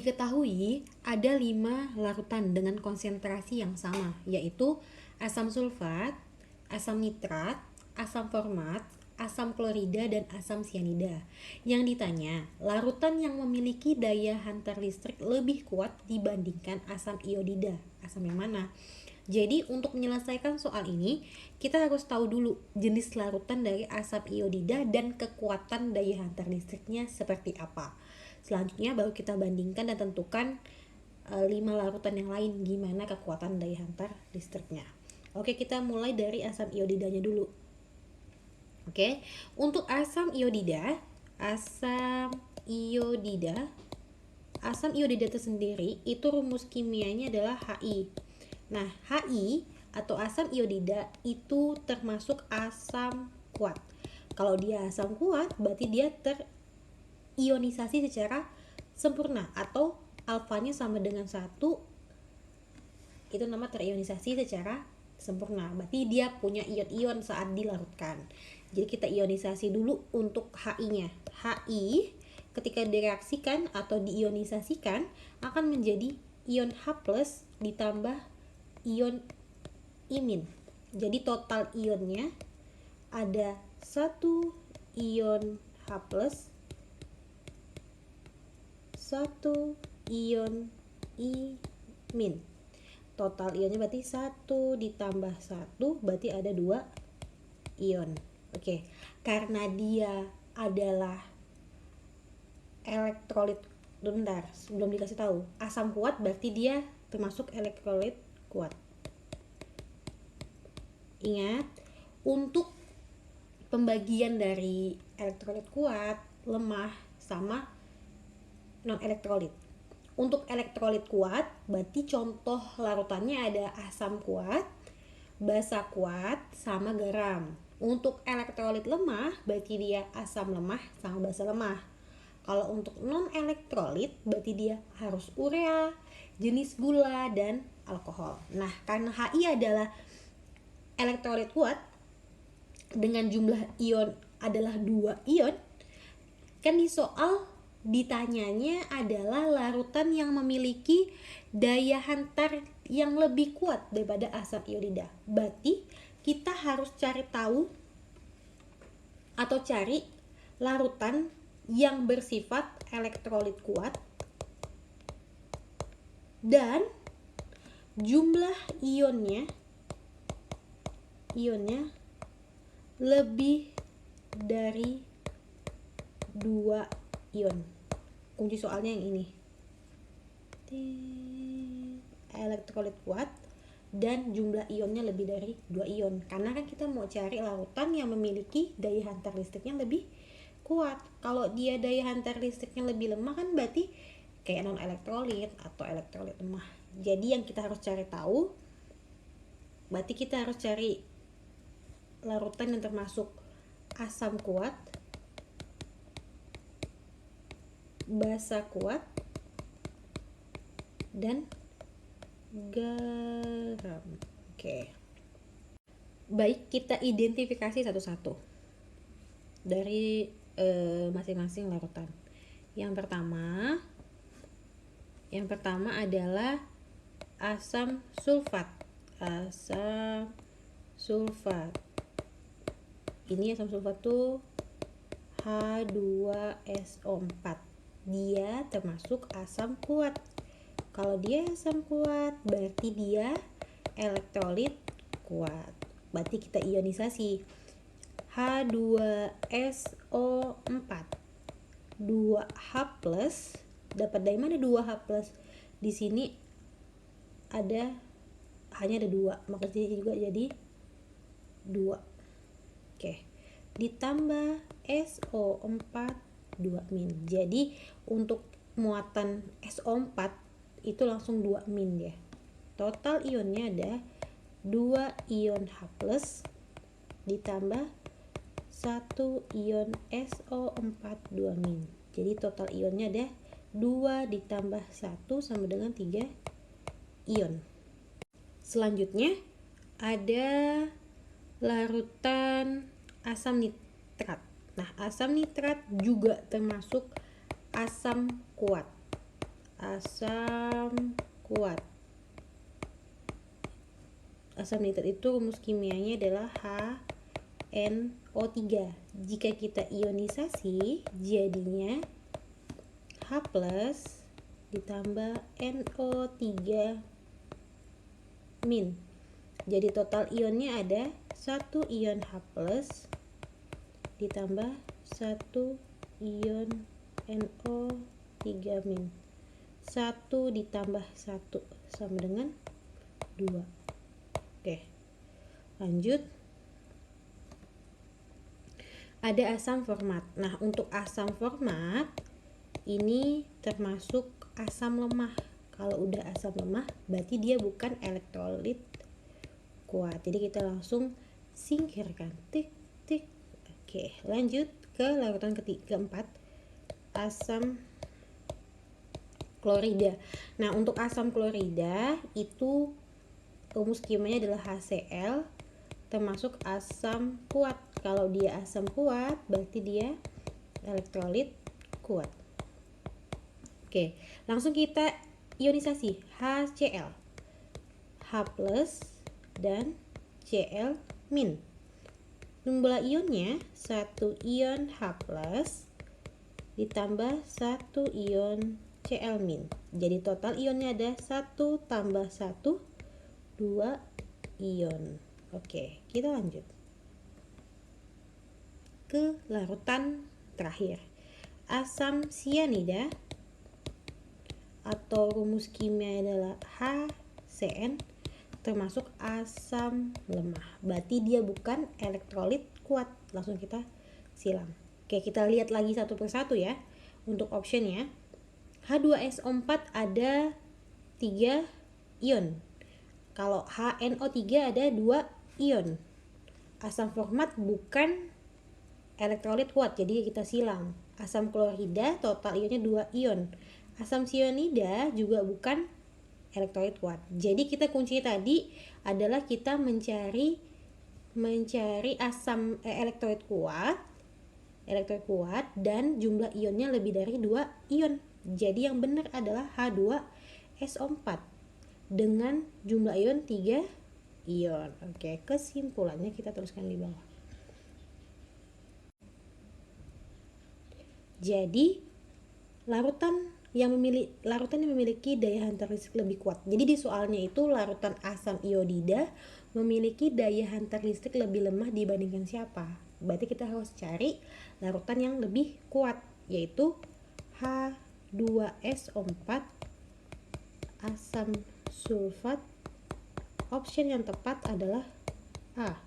Diketahui ada 5 larutan dengan konsentrasi yang sama, yaitu asam sulfat, asam nitrat, asam format, asam klorida, dan asam sianida. Yang ditanya, larutan yang memiliki daya hantar listrik lebih kuat dibandingkan asam iodida. Asam yang mana? Jadi untuk menyelesaikan soal ini, kita harus tahu dulu jenis larutan dari asam iodida dan kekuatan daya hantar listriknya seperti apa. Selanjutnya baru kita bandingkan dan tentukan 5 larutan yang lain gimana kekuatan daya hantar listriknya. Oke, kita mulai dari asam iodidanya dulu. Oke, untuk asam iodida itu sendiri itu rumus kimianya adalah HI. Nah, HI atau asam iodida itu termasuk asam kuat. Kalau dia asam kuat, berarti dia ionisasi secara sempurna atau alfanya sama dengan 1, itu nama terionisasi secara sempurna. Berarti dia punya ion-ion saat dilarutkan. Jadi kita ionisasi dulu untuk HI-nya. HI ketika direaksikan atau diionisasikan akan menjadi ion H+ ditambah ion imin. Jadi total ionnya ada 1 ion H+, 1 ion imin. Total ionnya berarti 1 ditambah 1 berarti ada 2 ion. Oke, karena dia adalah elektrolit, bentar, belum dikasih tahu. Asam kuat berarti dia termasuk elektrolit kuat. Ingat, untuk pembagian dari elektrolit kuat, lemah, sama non-elektrolit. Untuk elektrolit kuat, berarti contoh larutannya ada asam kuat, basa kuat, sama garam. Untuk elektrolit lemah, berarti dia asam lemah sama basa lemah. Kalau untuk non-elektrolit, berarti dia harus urea, jenis gula, dan alkohol. Nah, karena HI adalah elektrolit kuat dengan jumlah ion adalah 2 ion, kan di soal ditanyanya adalah larutan yang memiliki daya hantar yang lebih kuat daripada asam iodida. Berarti kita harus cari tahu atau cari larutan yang bersifat elektrolit kuat dan jumlah ionnya lebih dari 2 ion. Kunci soalnya yang ini. Elektrolit kuat dan jumlah ionnya lebih dari 2 ion. Karena kan kita mau cari larutan yang memiliki daya hantar listriknya lebih kuat. Kalau dia daya hantar listriknya lebih lemah kan berarti kayak non elektrolit atau elektrolit lemah. Jadi yang kita harus cari tahu, berarti kita harus cari larutan yang termasuk asam kuat, basa kuat, dan garam. Oke. Baik, kita identifikasi satu-satu dari masing-masing larutan. Yang pertama adalah asam sulfat. Ini asam sulfat tuh H2SO4. Dia termasuk asam kuat. Kalau dia asam kuat, berarti dia elektrolit kuat. Berarti kita ionisasi H2SO4. 2H+, dapat dari mana 2H+? Di sini hanya ada 2, maka jadi juga jadi 2. Oke. Ditambah SO4 2-. Jadi untuk muatan SO4 itu langsung 2- ya. Total ionnya ada 2 ion H+ ditambah 1 ion SO4 2-. Jadi total ionnya ada 2 ditambah 1 sama dengan 3 ion. Selanjutnya ada larutan asam nitrat. Nah, asam nitrat juga termasuk asam kuat. asam kuat. Asam nitrat itu rumus kimianya adalah HNO3. Jika kita ionisasi jadinya H+ ditambah NO3-. Jadi total ionnya ada 1 ion H+ ditambah 1 ion NO3-. 1 ditambah 1 sama dengan 2. Oke, lanjut. Ada asam format. Nah, untuk asam format ini termasuk asam lemah. Kalau udah asam lemah berarti dia bukan elektrolit kuat. Jadi kita langsung singkirkan. Tik tik. Oke, lanjut ke larutan keempat, asam klorida. Nah, untuk asam klorida itu rumus kimianya adalah HCl, termasuk asam kuat. Kalau dia asam kuat berarti dia elektrolit kuat. Oke, langsung kita ionisasi HCl, H+ dan Cl-. Jumlah ionnya 1 ion H+ ditambah 1 ion Cl-. Jadi total ionnya ada 1 tambah 1, 2 ion. Oke, kita lanjut ke larutan terakhir, asam sianida, atau rumus kimia adalah HCN, termasuk asam lemah. Berarti dia bukan elektrolit kuat. Langsung kita silam. Oke, kita lihat lagi satu persatu ya. Untuk optionnya, H2SO4 ada 3 ion. Kalau HNO3 ada 2 ion. Asam format bukan elektrolit kuat, jadi kita silang. Asam klorida total ionnya 2 ion. Asam sianida juga bukan elektrolit kuat. Jadi kita kunci tadi adalah kita mencari asam elektrolit kuat dan jumlah ionnya lebih dari 2 ion. Jadi yang benar adalah H2SO4 dengan jumlah ion 3 ion. Oke, kesimpulannya kita teruskan di bawah. Jadi larutan yang memiliki daya hantar listrik lebih kuat. Jadi di soalnya itu larutan asam iodida memiliki daya hantar listrik lebih lemah dibandingkan siapa? Berarti kita harus cari larutan yang lebih kuat, yaitu H2SO4 asam sulfat. Option yang tepat adalah A.